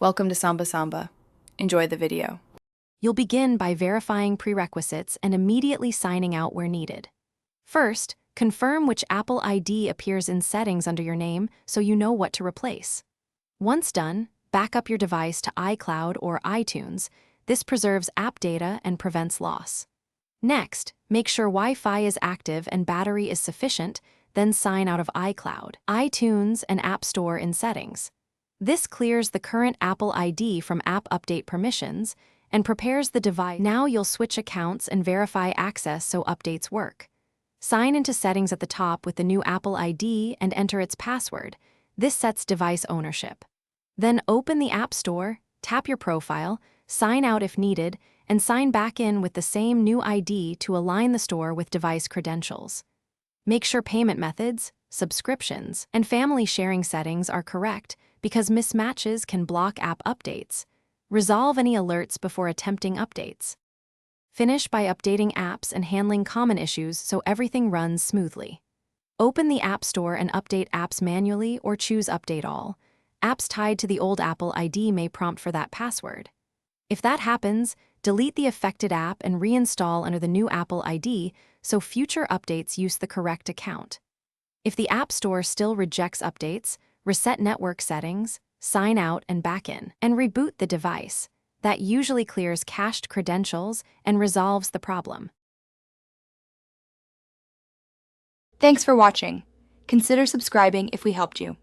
Welcome to Samba Samba. Enjoy the video. You'll begin by verifying prerequisites and immediately signing out where needed. First, confirm which Apple ID appears in settings under your name so you know what to replace. Once done, back up your device to iCloud or iTunes. This preserves app data and prevents loss. Next, make sure Wi-Fi is active and battery is sufficient, then sign out of iCloud, iTunes, and App Store in Settings. This clears the current Apple ID from app update permissions and prepares the device. Now you'll switch accounts and verify access so updates work. Sign into Settings at the top with the new Apple ID and enter its password. This sets device ownership. Then open the App Store, tap your profile, sign out if needed, and sign back in with the same new ID to align the store with device credentials. Make sure payment methods, subscriptions, and family sharing settings are correct because mismatches can block app updates. Resolve any alerts before attempting updates. Finish by updating apps and handling common issues so everything runs smoothly. Open the App Store and update apps manually or choose Update All. Apps tied to the old Apple ID may prompt for that password. If that happens, delete the affected app and reinstall under the new Apple ID so future updates use the correct account. If the App Store still rejects updates, reset network settings, sign out and back in, and reboot the device. That usually clears cached credentials and resolves the problem. Thanks for watching. Consider subscribing if we helped you.